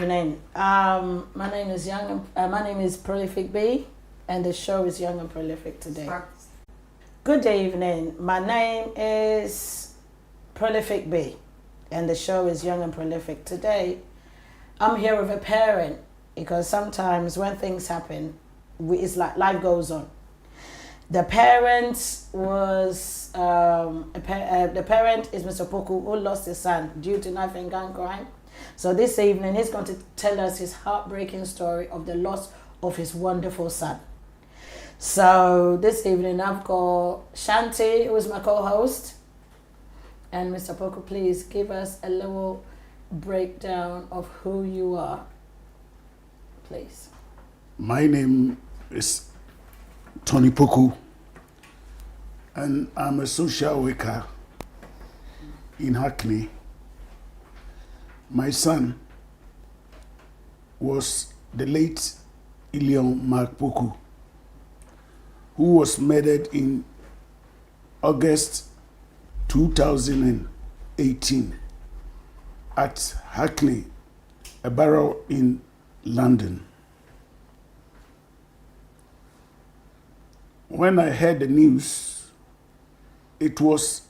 evening. My name is my name is Prolific B, and the show is Young and Prolific today. Good evening. My name is Prolific B, and the show is Young and Prolific today. I'm here with a parent because sometimes when things happen, it's like life goes on. The parent was the parent is Mr. Poku, who lost his son due to knife and gun crime. So this evening he's going to tell us his heartbreaking story of the loss of his wonderful son. So this evening I've got Shanti, who is my co-host, and Mr. Poku, please give us a little breakdown of who you are, please. My name is Tony Poku, and I'm a social worker in Hackney. My son was the late Ilion Mark Poku, who was murdered in August 2018 at Hackney, a borough in London. When I heard the news, it was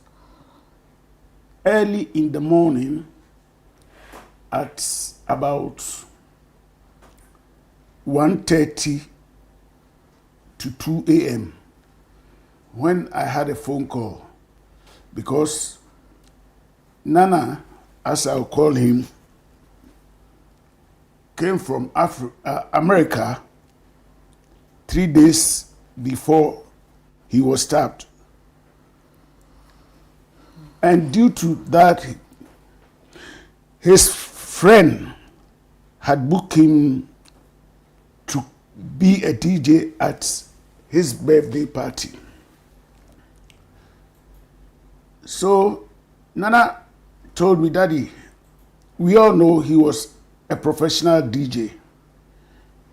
early in the morning at about 1:30 to 2 a.m. when I had a phone call, because Nana, as I'll call him, came from America 3 days before he was stabbed. And due to that, his friend had booked him to be a DJ at his birthday party. So Nana told me, Daddy, we all know he was a professional DJ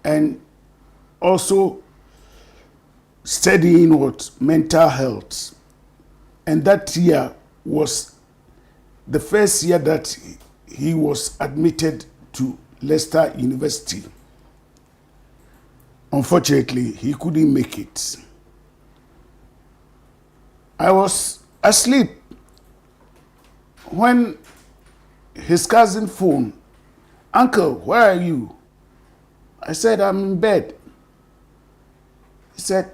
and also studying what mental health. And that year was the first year that he was admitted to Leicester University. Unfortunately, he couldn't make it. I was asleep when his cousin phoned, Uncle, where are you? I said, I'm in bed. He said,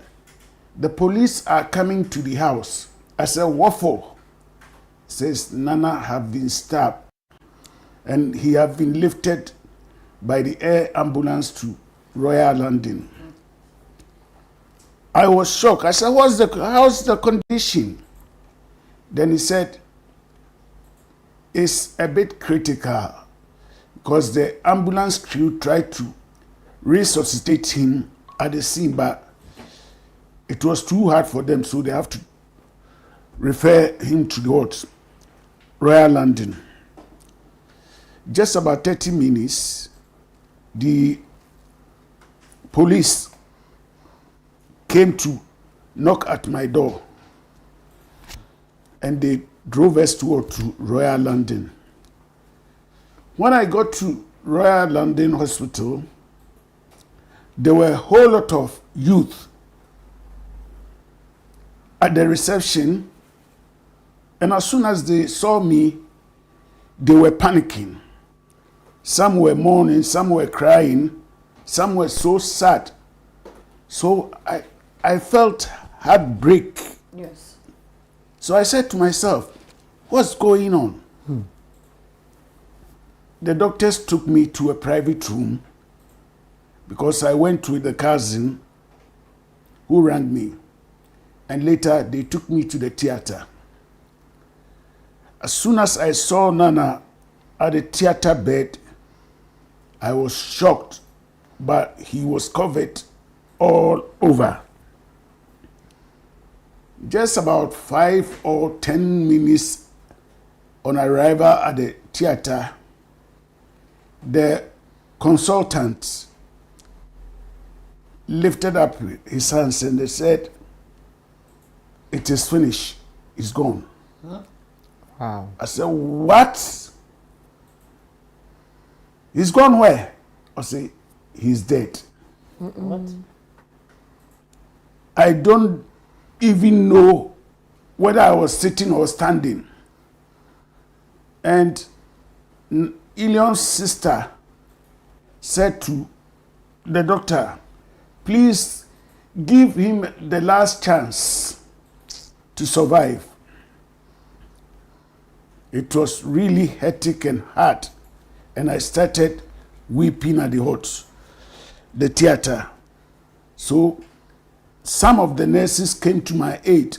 the police are coming to the house. I said, what for? He says, Nana have been stabbed and he have been lifted by the air ambulance to Royal London. I was shocked. I said, how's the condition? Then he said, it's a bit critical because the ambulance crew tried to resuscitate him at the scene, but it was too hard for them, so they have to refer him to the Royal London. Just about 30 minutes, the police came to knock at my door and they drove us to Royal London. When I got to Royal London Hospital, there were a whole lot of youth at the reception, and as soon as they saw me, they were panicking. Some were mourning, some were crying, some were so sad. So I felt heartbreak. Yes. So I said to myself, what's going on? The doctors took me to a private room because I went with the cousin who rang me. And later they took me to the theater. As soon as I saw Nana at the theater bed, I was shocked, but he was covered all over. Just about 5 or 10 minutes on arrival at the theater, the consultant lifted up his hands and they said, it is finished, it's gone. Wow. I said, what? He's gone where? I say, he's dead. What? I don't even know whether I was sitting or standing. And Ilion's sister said to the doctor, please give him the last chance to survive. It was really hectic and hard. And I started weeping at the theater. So some of the nurses came to my aid,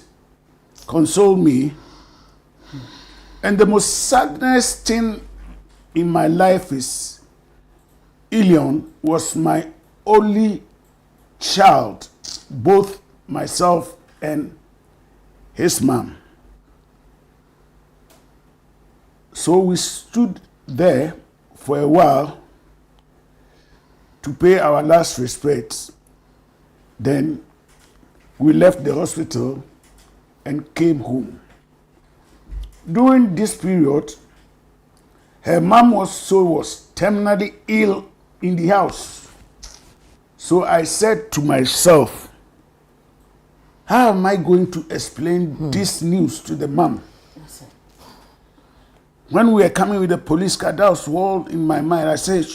consoled me. And the most saddest thing in my life is Ilion was my only child, both myself and his mom. So we stood there for a while to pay our last respects. Then we left the hospital and came home. During this period, her mom was terminally ill in the house. So I said to myself, how am I going to explain this news to the mom? When we were coming with the police car, that was all in my mind. I said,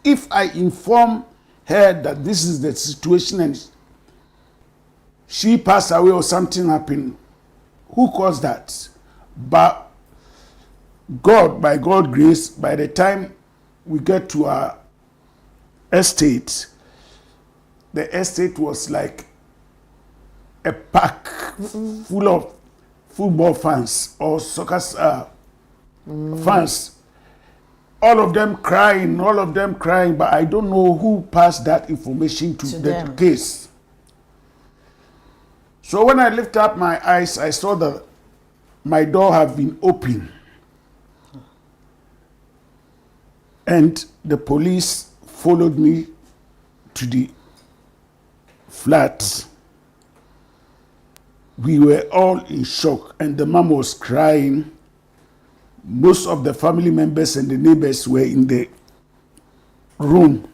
if I inform her that this is the situation and she passed away or something happened, who caused that? But God, by God's grace, by the time we get to our estate, the estate was like a park full of football fans or soccer fans. All of them crying, but I don't know who passed that information to the case. So when I lifted up my eyes, I saw that my door had been open. And the police followed me to the flat. We were all in shock, and the mom was crying. Most of the family members and the neighbors were in the room.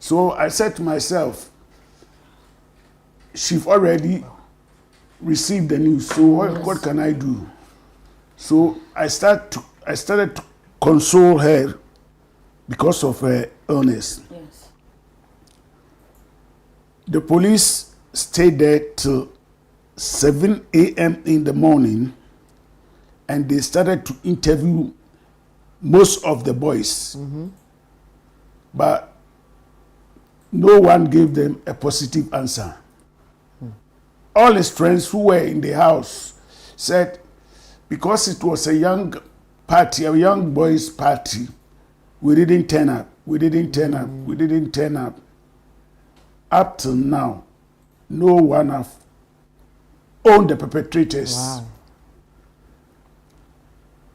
So I said to myself, she's already received the news, so what can I do? So I started to console her because of her illness. Yes. The police stayed there till 7 a.m. in the morning, and they started to interview most of the boys. But no one gave them a positive answer. All his friends who were in the house said, because it was a young party, a young boys' party, we didn't turn up. Up till now, no one have owned the perpetrators. Wow.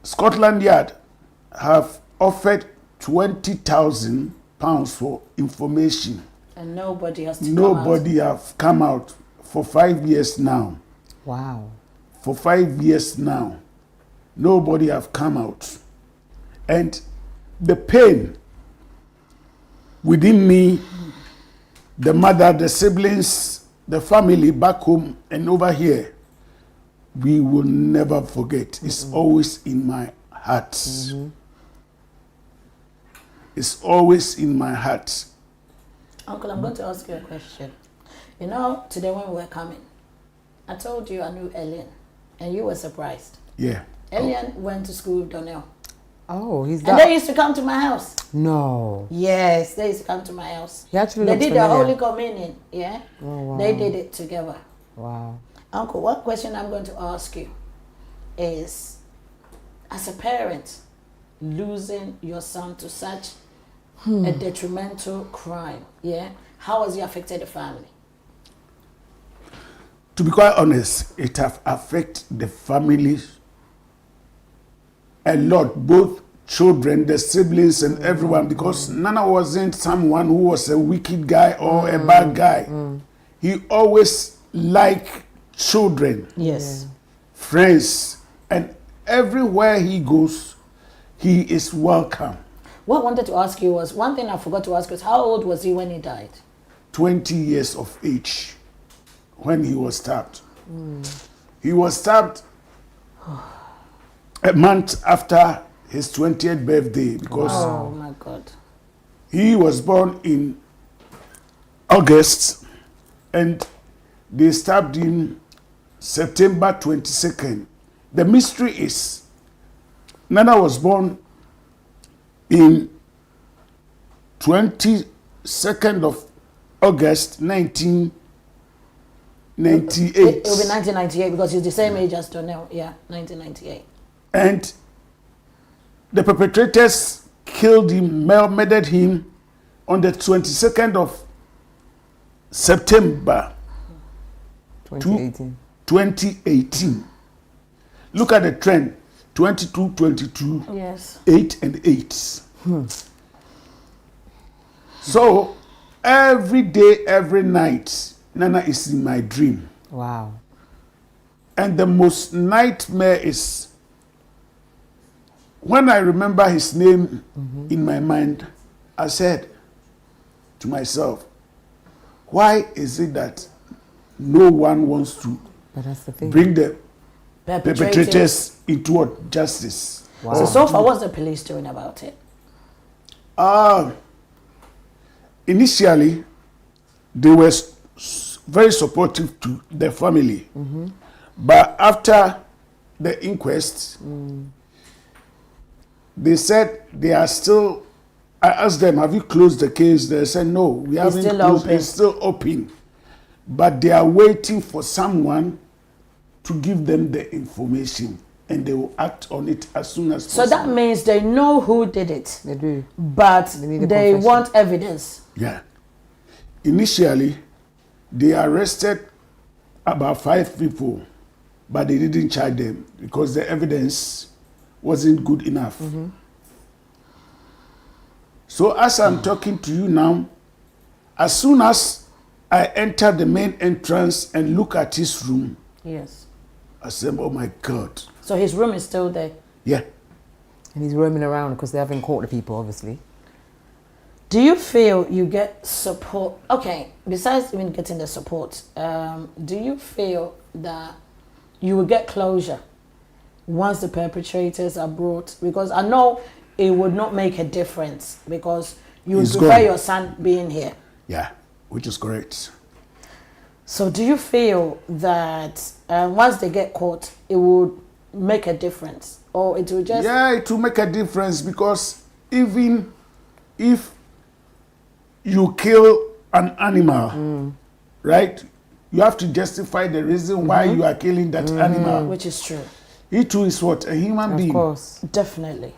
Scotland Yard have offered £20,000 for information. And nobody has have come out for 5 years now. Wow. For 5 years now, nobody have come out. And the pain within me, the mother, the siblings, the family back home and over here, we will never forget. It's always in my heart. It's always in my heart. Uncle, I'm going to ask you a question. You know, today when we were coming, I told you I knew Elian, and you were surprised. Yeah. Elian went to school with Donnell. Oh, he's And they used to come to my house. No. Yes, they used to come to my house. He actually They looks did the familiar. Holy Communion, yeah? Oh, wow. They did it together. Wow. Uncle, one question I'm going to ask you is, as a parent, losing your son to such a detrimental crime, yeah? How has it affected the family? To be quite honest, it have affected the family a lot, both children, the siblings, and everyone, because Nana wasn't someone who was a wicked guy or a bad guy. He always liked children, Yes. friends, and everywhere he goes, he is welcome. What I wanted to ask you was, one thing I forgot to ask was, how old was he when he died? 20 years of age when he was stabbed. He was stabbed a month after his 20th birthday because Oh my God. he was born in August and they stabbed him September 22nd. The mystery is Nana was born in 22nd of August 1998. It will be 1998 because he's the same age as Donnell. Yeah, 1998. And the perpetrators killed him, murdered him on the 22nd of September 2018. 2018. Look at the trend, 22, 22, Yes. 8 and 8. So every day, every night, Nana is in my dream. Wow. And the most nightmare is when I remember his name in my mind, I said to myself, why is it that no one wants to But that's the thing. bring the Perpetrators. perpetrators into what justice? Wow. So far, what's the police doing about it? Initially, they were very supportive to the family. But after the inquest, they said they are still. I asked them, have you closed the case? They said, no, we haven't still closed open. It's still open. But they are waiting for someone to give them the information and they will act on it as soon as So possible. that means they know who did it, They do. but need a they confession. want evidence. Yeah. Initially, they arrested about 5 people, but they didn't charge them because the evidence wasn't good enough. So as I'm talking to you now, as soon as I enter the main entrance and look at his room, Yes. I said, oh my God. So his room is still there. Yeah. And he's roaming around because they haven't caught the people, obviously. Do you feel you get support? Okay, besides even getting the support, do you feel that you will get closure once the perpetrators are brought? Because I know it would not make a difference because you would He's prefer gone. your son being here. Yeah, which is correct. So do you feel that once they get caught, it would make a difference? Or it will just... Yeah, it will make a difference because even if you kill an animal, right? You have to justify the reason why you are killing that animal. Which is true. He too is what? A human Of being. course. Definitely.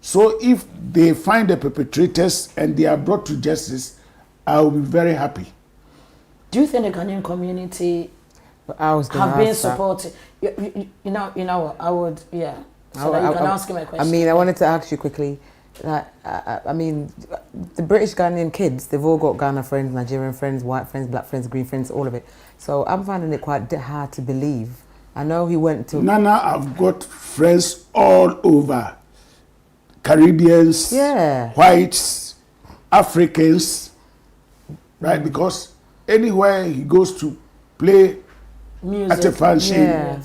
So if they find the perpetrators and they are brought to justice, I will be very happy. Do you think the Ghanaian community But I was going have to been ask that. supportive? You know what? I would, yeah. So that you can ask him a question. I mean, I wanted to ask you quickly. That I mean, the British Ghanaian kids, they've all got Ghana friends, Nigerian friends, white friends, black friends, green friends, all of it. So I'm finding it quite hard to believe. I know he went to... Nana, I've got friends all over. Caribbeans, Yeah. whites, Africans, right? Because anywhere he goes to play Music. at a function, Yeah.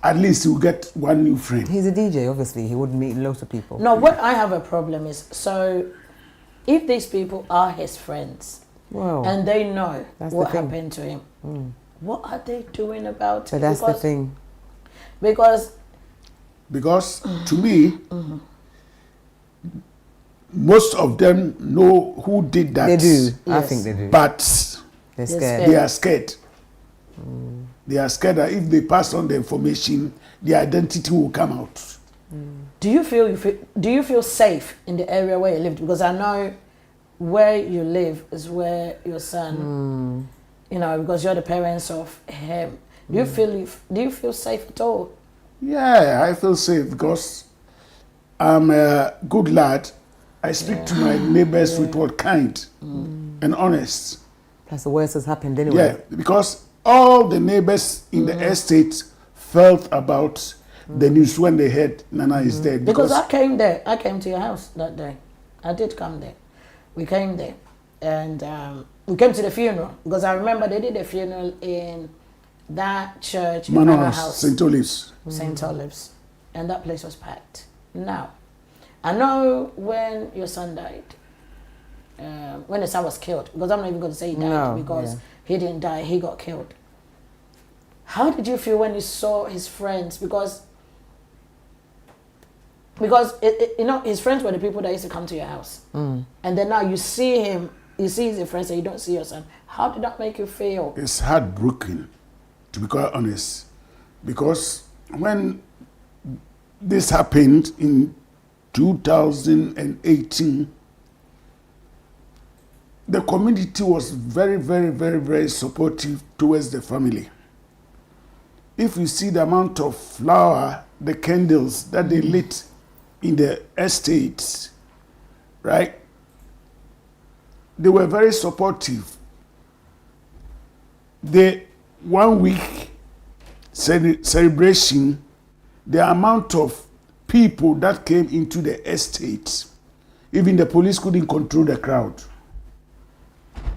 at least he'll get one new friend. He's a DJ, obviously. He would meet lots of people. No, what I have a problem is, so if these people are his friends Well, and they know That's what the thing. happened to him, what are they doing about it? but that's the Because- thing. Because Because to me, most of them know who did that. They do. I Yes. think they do. But They're They're scared. they are scared. They are scared that if they pass on the information, their identity will come out. do you feel safe in the area where you lived? Because I know where you live is where your son, you know, because you're the parents of him. Do you feel safe at all? Yeah, I feel safe because I'm a good lad. I speak to my neighbors with what kind and honest. Plus, the worst has happened anyway. Yeah, because all the neighbors in the estate felt about the news when they heard Nana is dead. Because I came there. I came to your house that day. I did come there. We came there. And we came to the funeral. Because I remember they did a funeral in that church. Manor House, St. Olives. St. Olives. And that place was packed. Now, I know when your son died, when the son was killed, because I'm not even going to say he died, because he didn't die, he got killed. How did you feel when you saw his friends? Because you know, his friends were the people that used to come to your house. And then now you see him, you see his friends and you don't see your son. How did that make you feel? It's heartbroken, to be quite honest. Because when this happened in 2018, the community was very, very, very, very supportive towards the family. If you see the amount of flower, the candles that they lit in the estates, right? They were very supportive. The 1 week celebration, the amount of people that came into the estate, even the police couldn't control the crowd,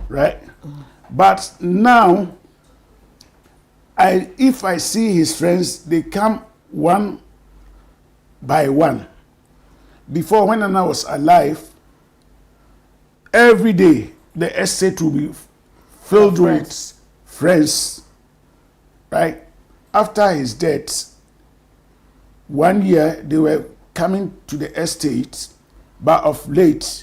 right? But now, if I see his friends, they come one by one. Before, when Nana was alive, every day the estate will be filled with friends, right? After his death, 1 year they were coming to the estate, but of late,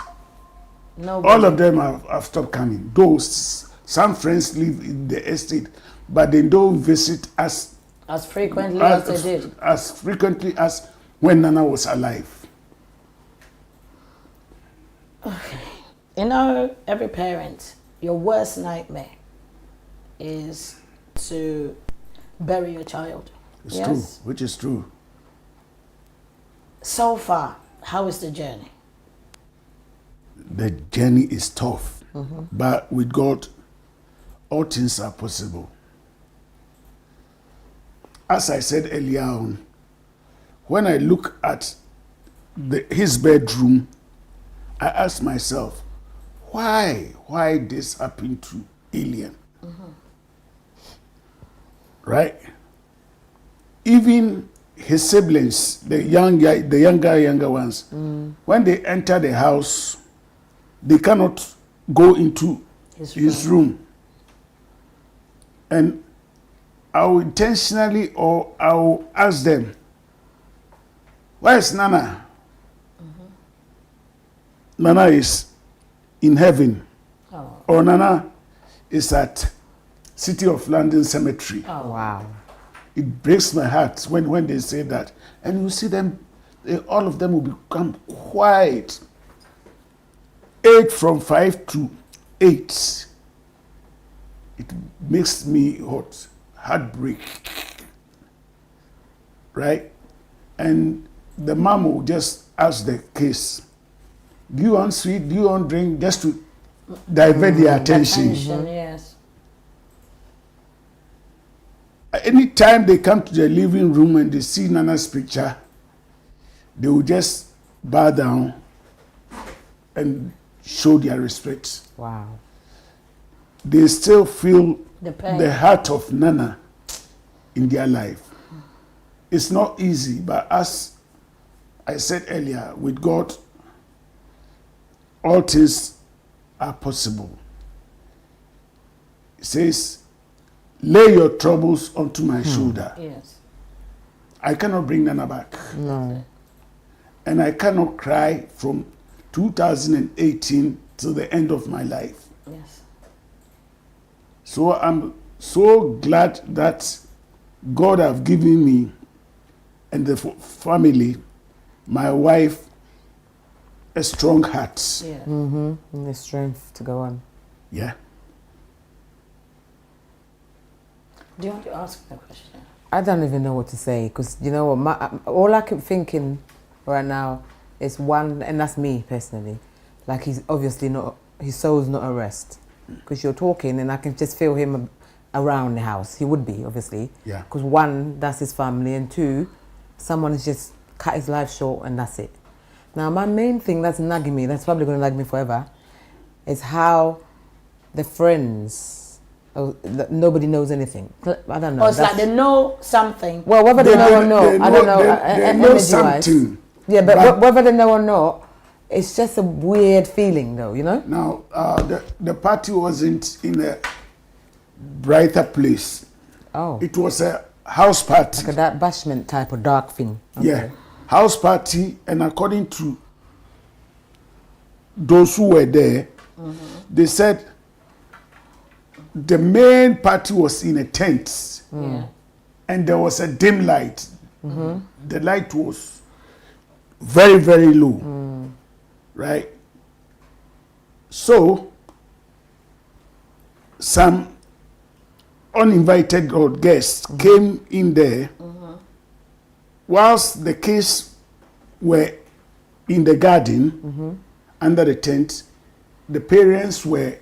all of them have stopped coming. Those some friends live in the estate, but they don't visit us as frequently as they did. As frequently as when Nana was alive. Okay. You know, every parent, your worst nightmare is to bury your child. It's true, which is true. So far, how is the journey? The journey is tough, but with God, all things are possible. As I said earlier on, when I look at his bedroom, I ask myself, why this happened to Elian? Right? Even his siblings, the younger ones, when they enter the house, they cannot go into his room. And I will intentionally, or I will ask them, where is Nana? Nana is in heaven. Or Nana is at City of London Cemetery. Wow. It breaks my heart when they say that. And you see them, all of them will become quiet. 8 from 5 to 8. It makes me heartbreak. Right? And the mom will just ask the case, do you want sweet, do you want drink, just to divert their attention. Yes. Anytime they come to the living room and they see Nana's picture, they will just bow down and show their respect. Wow. They still feel the heart of Nana in their life. It's not easy, but as I said earlier, with God, all things are possible. It says, lay your troubles onto my shoulder. Yes. I cannot bring Nana back. No. And I cannot cry from 2018 till the end of my life. Yes. So I'm so glad that God have given me and the family, my wife, a strong heart. Yeah. And the strength to go on. Yeah. Do you want to ask the question? I don't even know what to say, because you know what, all I keep thinking right now is one, and that's me personally, like he's obviously not, his soul's not at rest, because you're talking and I can just feel him around the house. He would be, obviously, Yeah. because one, that's his family, and two, someone has just cut his life short and that's it. Now, my main thing that's nagging me, that's probably going to nag me forever, is how the friends, nobody knows anything. I don't know. Or it's like they know something. Well, whether they know or not, I don't know. They know something. Yeah, but whether they know or not, it's just a weird feeling, though, you know? Now, the party wasn't in a brighter place. Oh. It was a house party. Like that bashment type of dark thing. Okay. Yeah, house party, and according to those who were there, they said the main party was in a tent, and there was a dim light. The light was very, very low, right? So some uninvited or guests came in there whilst the kids were in the garden under the tent. The parents were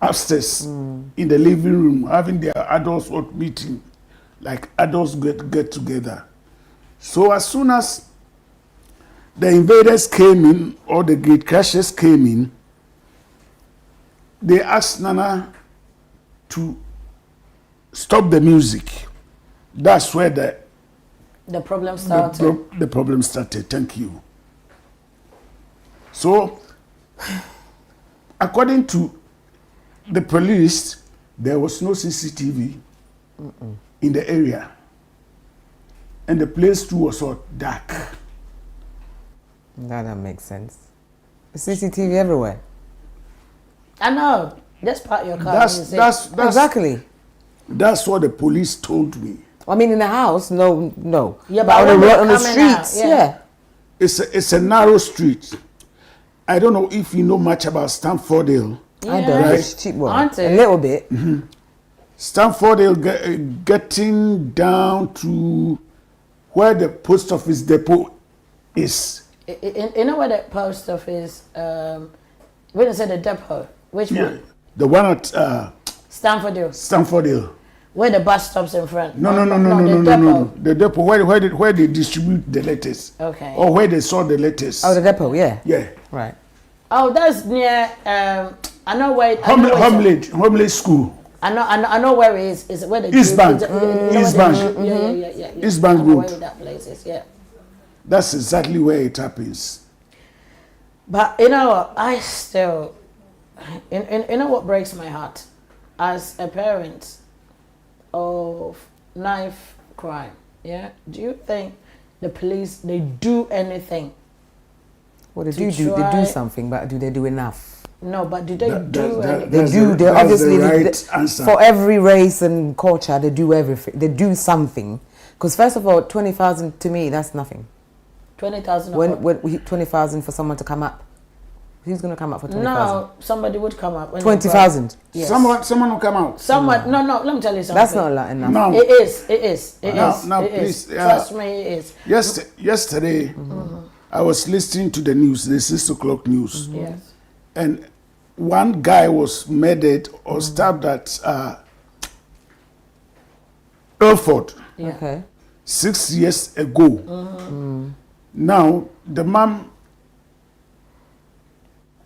upstairs in the living room having their adults meeting, like adults get together. So as soon as the invaders came in, or the gate crashers came in, they asked Nana to stop the music. That's where The problem started. the problem started. Thank you. So, according to the police, there was no CCTV in the area, and the place too was all dark. That doesn't make sense. CCTV everywhere. I know. Just park your car. That's Exactly. That's what the police told me. I mean, in the house, no. Yeah, but on when they're on the coming out, streets, yeah. It's a narrow street. I don't know if you know much about Stamfordale. Yeah. I don't. Right. It's cheap one. Aren't A it? little bit. Stamfordale getting down to where the post office depot is. You know where the post office, we didn't say the depot. Which one? The one at Stamfordale. Stamfordale. Where the bus stops in front. No. The depot. The depot where they distribute the letters. Okay. Or where they saw the letters. Oh, the depot, yeah. Yeah. Right. Oh, that's near. I know where. I know where it's- Homely School. I know where it is. Is where the East Bank. you know where East the- Bank. Yeah. East Bank I know Road. where that place is. Yeah. That's exactly where it happens. But you know what? I still, you know what breaks my heart, as a parent of knife crime. Yeah. Do you think the police they do anything? Well, they To do try- something, but do they do enough? No, but do they That- do that- anything? They That's do. the- They that's the obviously right answer. for every race and culture. They do everything. They do something. Because first of all, 20,000 to me, that's nothing. 20,000. When 20,000 for someone to come up, who's going to come up for 20,000? No, somebody would come up. when they 20,000. Yes. Someone will come out. Someone. No. Let me tell you something. That's not a lot enough. No. It is. It is. It Now- is. now, it is. please, Trust me, it is. Yesterday, I was listening to the news, the 6 o'clock news, Yes. and one guy was murdered or stabbed at Ilford Yeah. Okay. 6 years ago. Now, the mom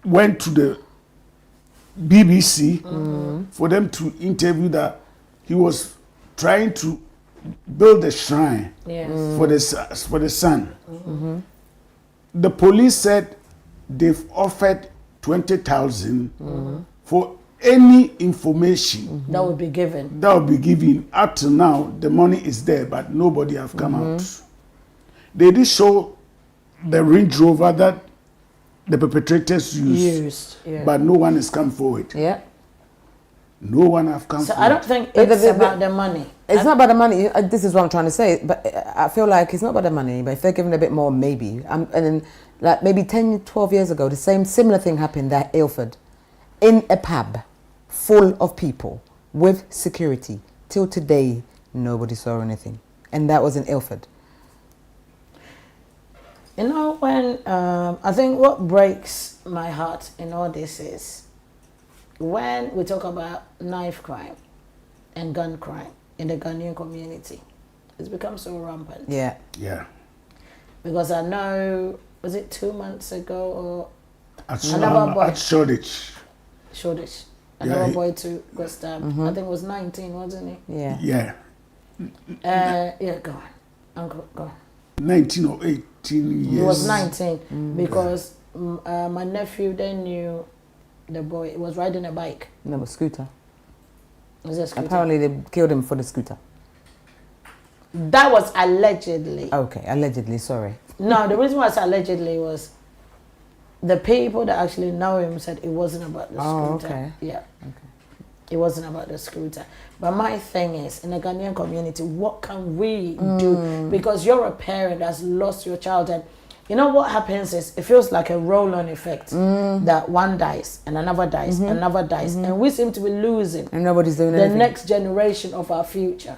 went to the BBC for them to interview that he was trying to build a shrine Yes. for the son. The police said they've offered 20,000 for any information That would be given. that will be given. Up to now, the money is there, but nobody have come out. They did show the Range Rover that the perpetrators used, Yeah. but no one has come forward. Yeah. No one have come So forward. I don't think But it's the- about the money. It's not about the money. This is what I'm trying to say. But I feel like it's not about the money. But if they're giving a bit more, maybe. And then, like maybe 10, 12 years ago, the similar thing happened at Ilford, in a pub, full of people with security. Till today, nobody saw anything, and that was in Ilford. You know, when I think what breaks my heart in all this is when we talk about knife crime and gun crime in the Ghanaian community, it's become so rampant. Yeah. Yeah. Because I know, was it 2 months ago or Another boy. at Shoreditch. Shoreditch? Yeah, Another he- boy too got stabbed. I think it was 19, wasn't he? Yeah. Yeah. Yeah, go on. Uncle, go on. 19 or 18 years. He was 19 because my nephew then knew the boy. He was riding a bike. No, but scooter. It was a scooter. Apparently they killed him for the scooter. That was allegedly. Okay, allegedly, sorry. No, the reason why it's allegedly was the people that actually know him said it wasn't about the Oh, scooter. okay. Yeah. Okay. It wasn't about the scooter. But my thing is, in the Ghanaian community, what can we do? Because you're a parent that's lost your child. And you know what happens is, it feels like a roll-on effect. That one dies, and another dies, and another dies. And we seem to be losing And nobody's doing the anything. next generation of our future.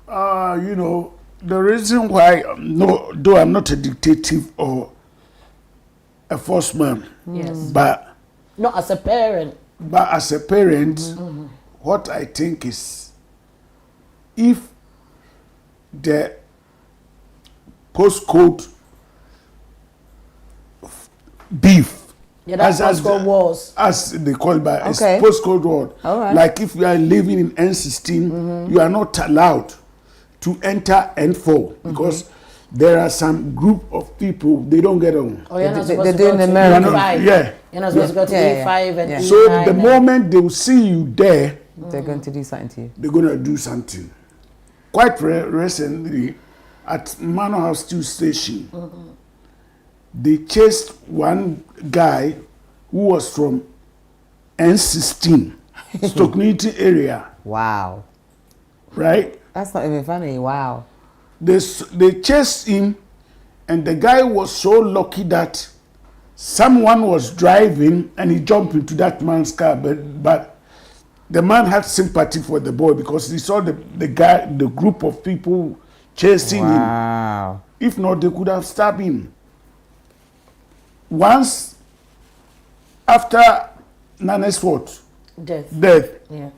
You know, the reason why, no, though I'm not a dictative or a force man, Yes. but Not as a parent. as a parent, what I think is, if the postcode beef, Yeah, that's postcode wars. as they call it, by it's Okay. postcode word. All right. Like if you are living in N16, you are not allowed to enter N4 because there are some group of people, they don't get on. Oh, you're not They- supposed they're to doing go the to American- E5. Yeah. You're not supposed to go to Yeah, yeah, E5 and yeah. E9. So the and- moment they will see you there, They're going to do something to you. they're going to do something. Quite recently, at Manor House 2 station, they chased one guy who was from N16, Stocknity area, Wow. right? That's not even funny. Wow. They chased him, and the guy was so lucky that someone was driving and he jumped into that man's car. But the man had sympathy for the boy because he saw the group of people chasing him. Wow. If not, they could have stabbed him. Once after Nana's what? Death. Death, Yeah.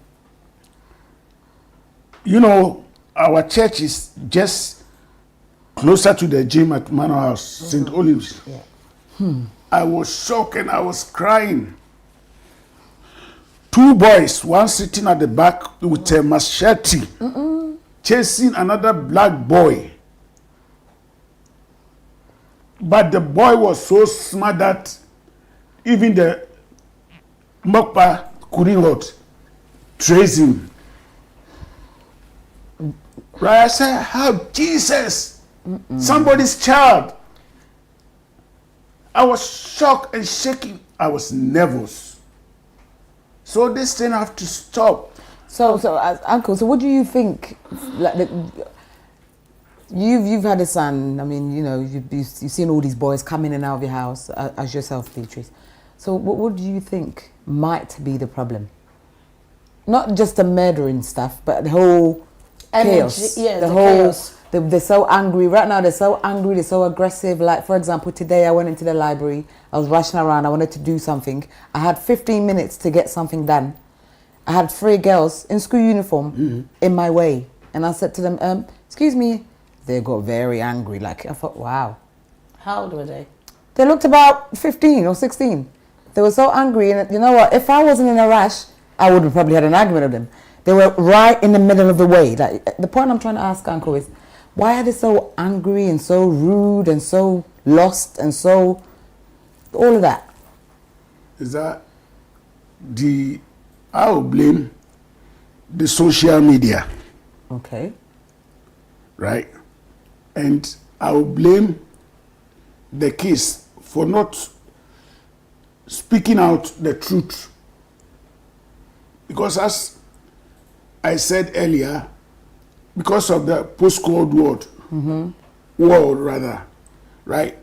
you know, our church is just closer to the gym at Manor House, St. Olive's. Yeah. I was shocked and I was crying. Two boys, one sitting at the back with a machete, chasing another black boy. But the boy was so smart that even the Mokpa couldn't what? Trace him. Right? I said, how Jesus, somebody's child. I was shocked and shaking. I was nervous. So this thing have to stop. So, Uncle, so what do you think? Like, you've had a son. I mean, you know, you've seen all these boys come in and out of your house, as yourself, Beatrice. So, what do you think might be the problem? Not just the murdering stuff, but the whole chaos. Yeah, the the whole. chaos. They're so angry right now. They're so angry. They're so aggressive. Like, for example, today I went into the library. I was rushing around. I wanted to do something. I had 15 minutes to get something done. I had 3 girls in school uniform in my way, and I said to them, "Excuse me." They got very angry. Like, I thought, wow. How old were they? They looked about 15 or 16. They were so angry, and you know what? If I wasn't in a rush, I would have probably had an argument with them. They were right in the middle of the way. Like, the point I'm trying to ask, Uncle, is why are they so angry and so rude and so lost and so all of that? Is that I will blame the social media, Okay. right? And I will blame the kids for not speaking out the truth. Because as I said earlier, because of the post-Cold War rather, right?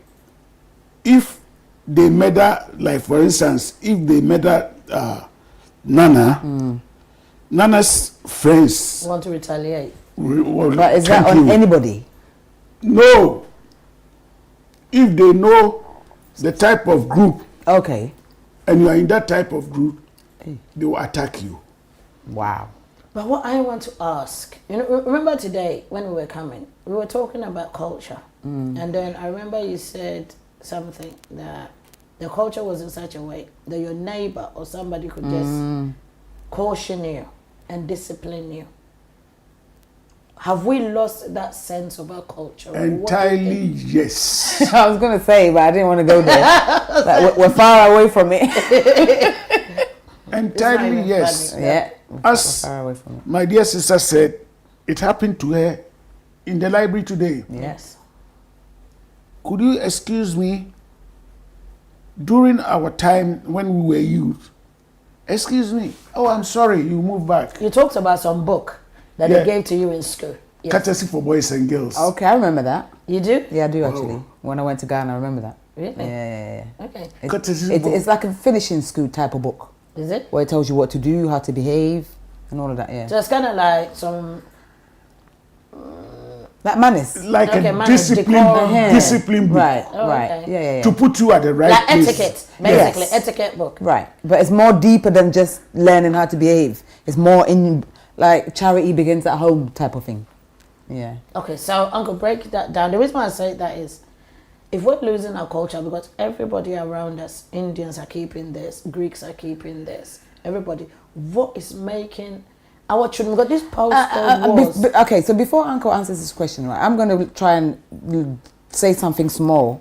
If they murder, like for instance, if they murder Nana, Nana's friends Want to retaliate? will But is that thank on you. anybody? No. If they know the type of group Okay. and you are in that type of group, they will attack you. Wow. But what I want to ask, remember today when we were coming, we were talking about culture. And then I remember you said something that the culture was in such a way that your neighbor or somebody could just caution you and discipline you. Have we lost that sense of our culture? Entirely, yes. I was going to say, but I didn't want to go there. Like, we're far away from it. Entirely, yes. Funny. Yeah. As Far away from it. my dear sister said, it happened to her in the library today. Yes. Could you excuse me? During our time when we were youth, excuse me. Oh, I'm sorry, you move back. You talked about some book that Yeah. they gave to you in school. Yes. Courtesy for boys and girls. Okay, I remember that. You do? Yeah, I do actually. When I went to Ghana, I remember that. Really? Yeah. Okay. Courtesy It's like a finishing school type of book Is it? where it tells you what to do, how to behave, and all of that. Yeah. So it's kind of like some Like manners. like Okay, a manners, discipline, decorum. discipline book Right. Oh, right. okay. Yeah. to put you at the right like place. etiquette, basically Yes. etiquette book. Right, but it's more deeper than just learning how to behave. It's more in like charity begins at home type of thing. Yeah. Okay, so Uncle, break that down. The reason why I say that is, if we're losing our culture because everybody around us, Indians are keeping this, Greeks are keeping this, everybody, what is making our children? Because this postcode wars. Okay, so before Uncle answers this question, right, I'm going to try and say something small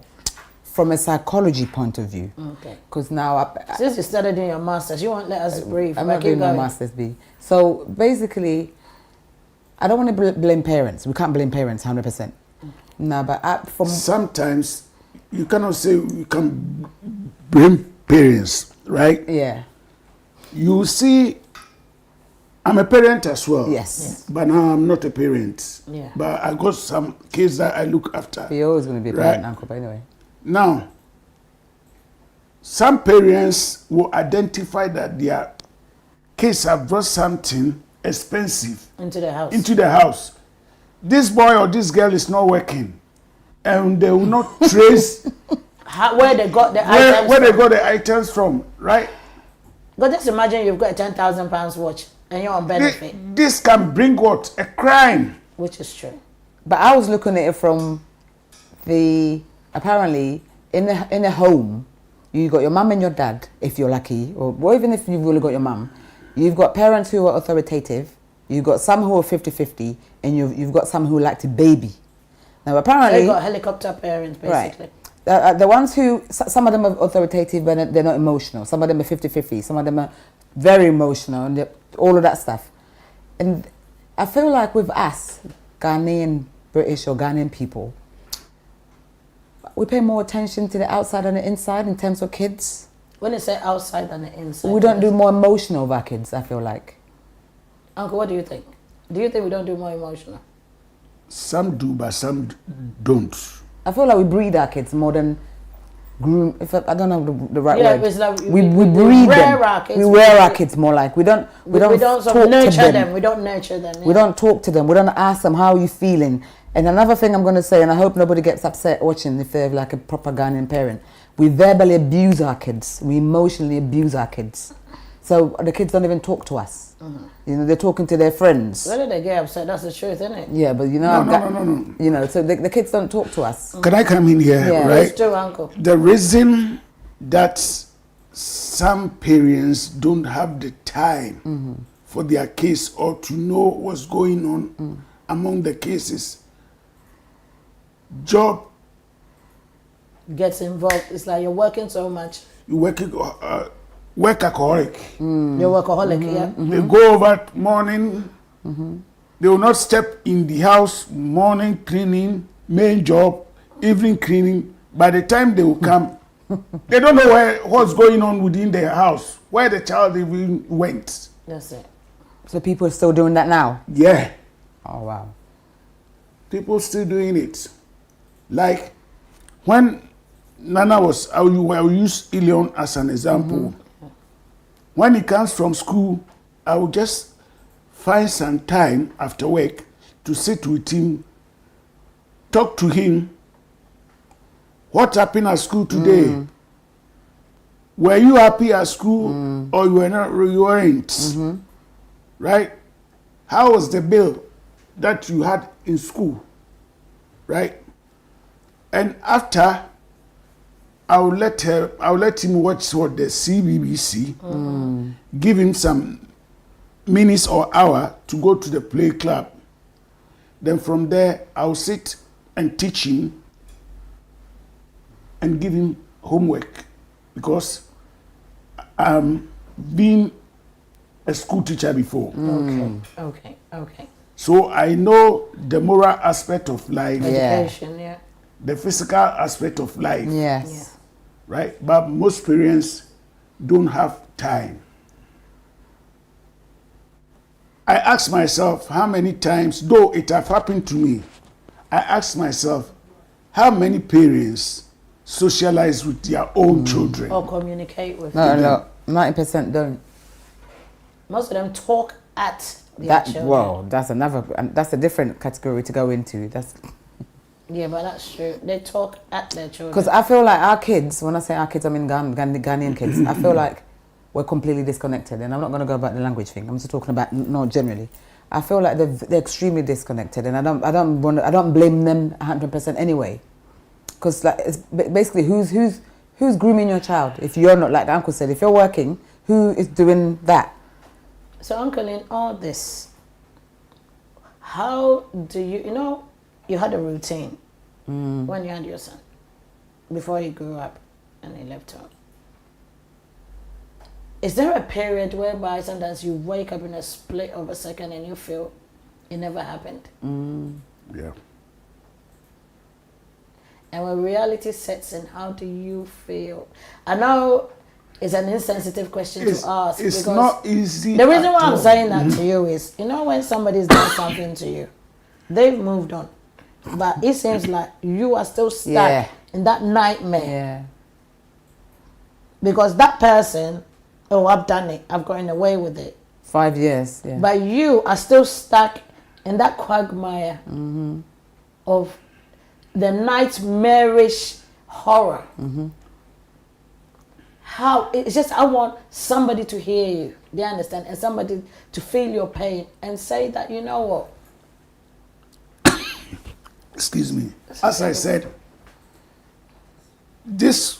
from a psychology point of view. Okay. Because now Since you started doing your masters, you won't let us breathe. I'm but not keep doing my going. master's B. So basically, I don't want to blame parents. We can't blame parents 100%. No, but from Sometimes you cannot say you can blame parents, right? yeah, You see, I'm a parent as well. yes. But now I'm not a parent. Yeah. But I got some kids that I look after. You're always going to be a Right. parent, Uncle. But anyway, Now, some parents will identify that their kids have brought something expensive Into the house. into the house. This boy or this girl is not working. And they will not trace Where they got the items where they from. got the items from, right? But just imagine you've got a £10,000 watch and you're on benefit, This can bring what? A crime. which is true. but I was looking at it from the apparently in the home, you got your mum and your dad if you're lucky, or even if you've really got your mum, you've got parents who are authoritative, you've got some who are 50-50, and you've got some who like to baby. Now apparently, They got helicopter parents, basically. right. The ones who, some of them are authoritative but they're not emotional. Some of them are 50-50. Some of them are very emotional and all of that stuff. And I feel like with us, Ghanaian, British or Ghanaian people, we pay more attention to the outside and the inside in terms of kids. When they say outside and the inside. We don't do more emotional with our kids, I feel like. Uncle, what do you think? Do you think we don't do more emotional? Some do, but some don't. I feel like we breed our kids more than groom. I don't know the right Yeah, word. it's like we we breed rear them. our kids. We wear our kids more like we don't We don't talk sort of to nurture them. them. We don't nurture them. We don't talk to them. We don't ask them how are you feeling. And another thing I'm going to say, and I hope nobody gets upset watching if they're like a proper Ghanaian parent, we verbally abuse our kids. We emotionally abuse our kids. So the kids don't even talk to us. You know, they're talking to their friends. Whether they get upset, that's the truth, isn't it? Yeah, but you know, No. you know, so the kids don't talk to us. Can I come in here, Yeah. right? It's true, Uncle. The reason that some parents don't have the time for their kids or to know what's going on among the cases, job, Gets involved. It's like you're working so much. you workaholic. You're workaholic, yeah. They go over morning, they will not step in the house, morning cleaning, main job, evening cleaning. By the time they will come, they don't know what's going on within their house, where the child even went. That's it. So people are still doing that now. Yeah, Oh wow. people still doing it. Like when Nana was, I will use Ilion as an example. When he comes from school, I will just find some time after work to sit with him, talk to him. What happened at school today? Were you happy at school or you were not? You weren't, right? how was the bill that you had in school, right? And after, I'll let him watch what the CBBC, give him some minutes or hour to go to the play club. Then from there, I'll sit and teach him and give him homework, because I'm being a school teacher before. Okay. So I know the moral aspect of life, Education, yeah. the physical aspect of life, Yes. right? But most parents don't have time. I ask myself how many times, though it have happened to me, I ask myself how many parents socialize with their own children. Or communicate with No, them. no, 90% don't. Most of them talk at their That children. well, that's a different category to go into. That's Yeah, but that's true. They talk at their children. because I feel like our kids. When I say our kids, I mean Ghanaian kids. I feel like we're completely disconnected, and I'm not going to go about the language thing. I'm just talking about no generally. I feel like they're extremely disconnected, and I don't blame them 100% anyway, because like it's basically who's grooming your child if you're not, like the uncle said, if you're working, who is doing that? So, Uncle, in all this, how do you had a routine when you had your son before he grew up and he left home. Is there a period whereby sometimes you wake up in a split of a second and you feel it never happened? Yeah. And when reality sets in, how do you feel? I know it's an insensitive question to ask. It's because not easy. the reason why at I'm all. saying that to you is, when somebody's done something to you, they've moved on. But it seems like you are still stuck in that nightmare. Yeah. Because that person, I've done it, I've gotten away with it. 5 years. Yeah. But you are still stuck in that quagmire of the nightmarish horror. How it's just, I want somebody to hear you, do you understand? And somebody to feel your pain and say that, you know what? Excuse me. As I said, this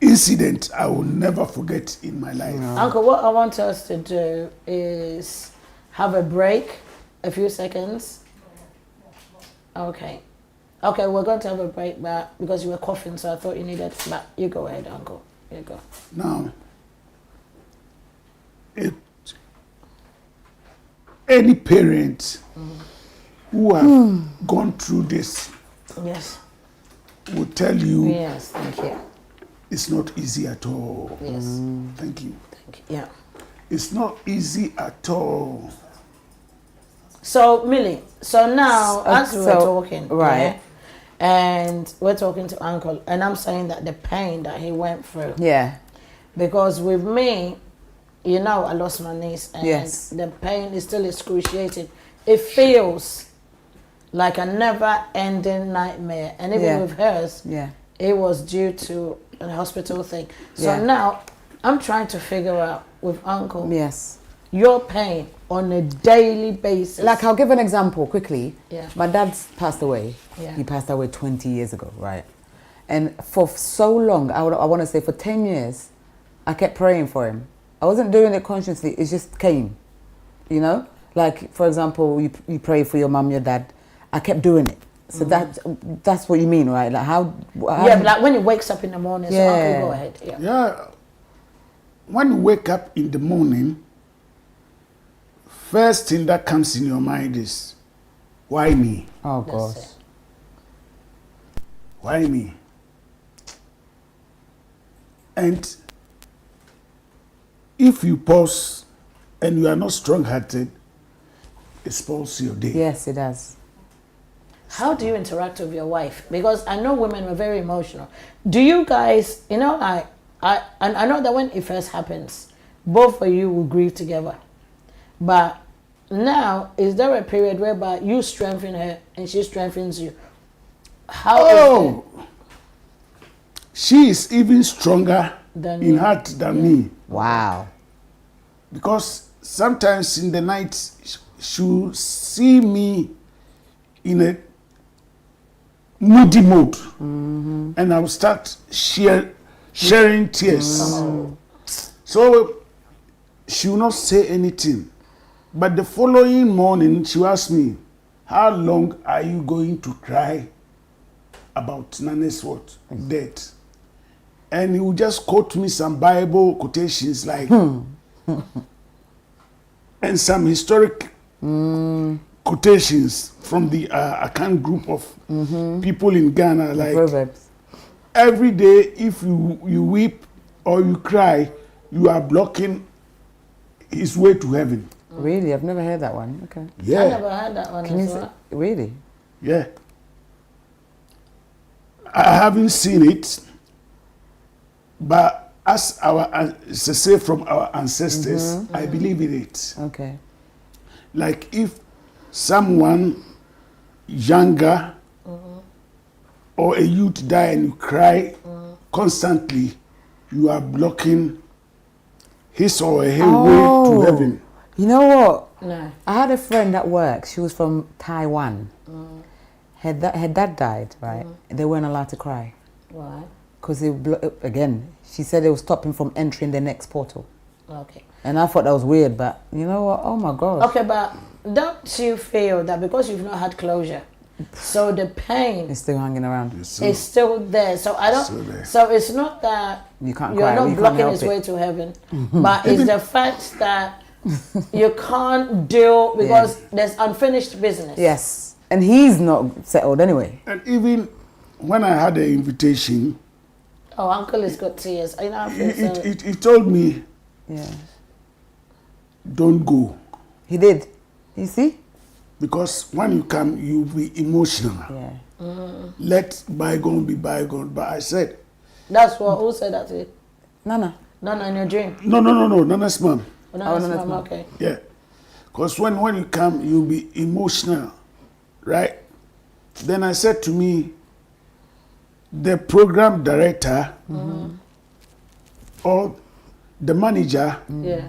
incident I will never forget in my life. Uncle, what I want us to do is have a break, a few seconds. Okay, we're going to have a break, but because you were coughing, so I thought you needed. But you go ahead, Uncle. You go. Now, any parent who have gone through this Yes. will tell you Yes. Thank you. it's not easy at all. Yes. Thank you. Thank you. Yeah. It's not easy at all. So, Millie, so now, as we were talking, right. yeah, and we're talking to Uncle, and I'm saying that the pain that he went through. Yeah. Because with me, I lost my niece, and Yes. the pain is still excruciating. It feels like a never-ending nightmare. And even with hers, it was due to a hospital thing. So now, I'm trying to figure out with Uncle, your pain on a daily basis. Like, I'll give an example quickly. Yeah. My dad's passed away. Yeah. He passed away 20 years ago, right? And for so long, I want to say for 10 years, I kept praying for him. I wasn't doing it consciously. It just came, Like, for example, you pray for your mum, your dad. I kept doing it. So that's what you mean, right? Like how but like when he wakes up in the morning, so Uncle, go ahead. Yeah. When you wake up in the morning, first thing that comes in your mind is, why me? Oh, That's gosh. it. Why me? And if you pause and you are not strong-hearted, it spoils your day. Yes, it does. How do you interact with your wife? Because I know women are very emotional. Do you guys, I know that when it first happens, both of you will grieve together. But now, is there a period whereby you strengthen her and she strengthens you? How she is even stronger Than in you. heart than me. Wow. Because sometimes in the night she'll see me in a moody mode, and I'll start sharing tears. So she will not say anything. But the following morning, she asked me, how long are you going to cry about Nana's what? Death? And he would just quote me some Bible quotations like, and some historic quotations from the Akan group of people in Ghana, like Proverbs. every day if you weep or you cry, you are blocking his way to heaven. Really? I've never heard that one. Okay. I Yeah, never heard that one Can you as say, well. really? yeah. I haven't seen it, but as say from our ancestors, I believe in it. Okay. Like if someone younger or a youth die and you cry constantly, you are blocking his or her way to heaven. You know what? No. I had a friend at work. She was from Taiwan. Her dad died, right? They weren't allowed to cry. Why? Because, again, she said it would stop him from entering the next portal. Okay. And I thought that was weird, but you know what? Oh my God. Okay, but don't you feel that because you've not had closure, so the pain It's still hanging around. is still there? So I Still don't. there. So it's not that You can't you're cry. not You can't blocking help his it. way to heaven, but it's the fact that you can't deal because there's unfinished business. Yes. And he's not settled anyway. And even when I had the invitation, Oh, uncle has got tears. I know. I feel so. he told me, Yeah. don't go. He did. You see? Because when you come, you'll be emotional. Yeah. Let bygone be bygone. But I said, That's what. Who said that to you? Nana. No, in your dream. no, Nana's mom. Oh, no, Oh, that's no, that's mom. mom. Okay. Yeah. Because when you come, you'll be emotional, right? Then I said to me, the program director or the manager Yeah.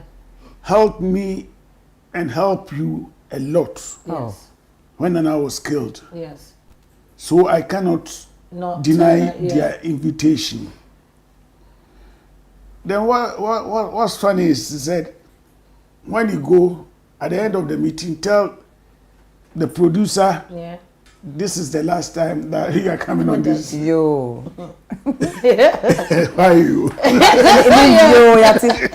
helped me and helped you a lot Oh. Yes. when Nana was killed. Yes. So I cannot Not deny yeah. their invitation. Then what's funny is he said, when you go at the end of the meeting, tell the producer Yeah. this is the last time that you are coming on this. Yo. Why are you? Yo, Yati.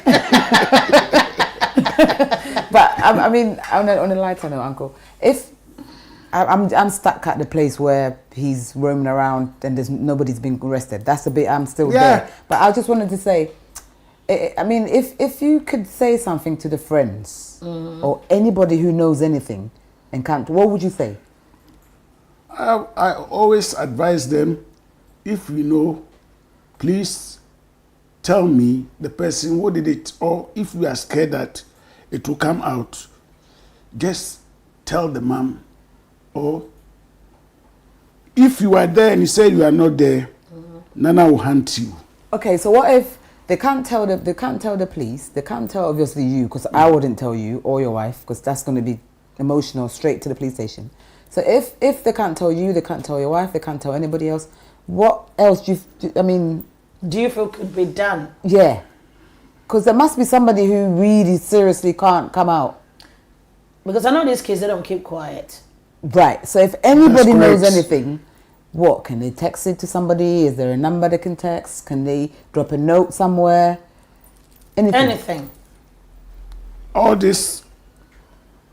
But I mean, on a lighter note, Uncle, if I'm stuck at the place where he's roaming around and there's nobody's been arrested, that's the bit I'm still there. But I just wanted to say, I mean, if you could say something to the friends or anybody who knows anything and can't, what would you say? I always advise them, if you know, please tell me the person who did it, or if you are scared that it will come out, just tell the mom. Or if you are there and you say you are not there, Nana will hunt you. Okay, so what if they can't tell the police, they can't tell obviously you, because I wouldn't tell you or your wife, because that's going to be emotional, straight to the police station. So if they can't tell you, they can't tell your wife, they can't tell anybody else, what else do you feel could be done? Yeah, because there must be somebody who really seriously can't come out. Because I know these kids, they don't keep quiet. Right, so if anybody knows correct. anything, what, can they text it to somebody? Is there a number they can text? Can they drop a note somewhere? Anything. All these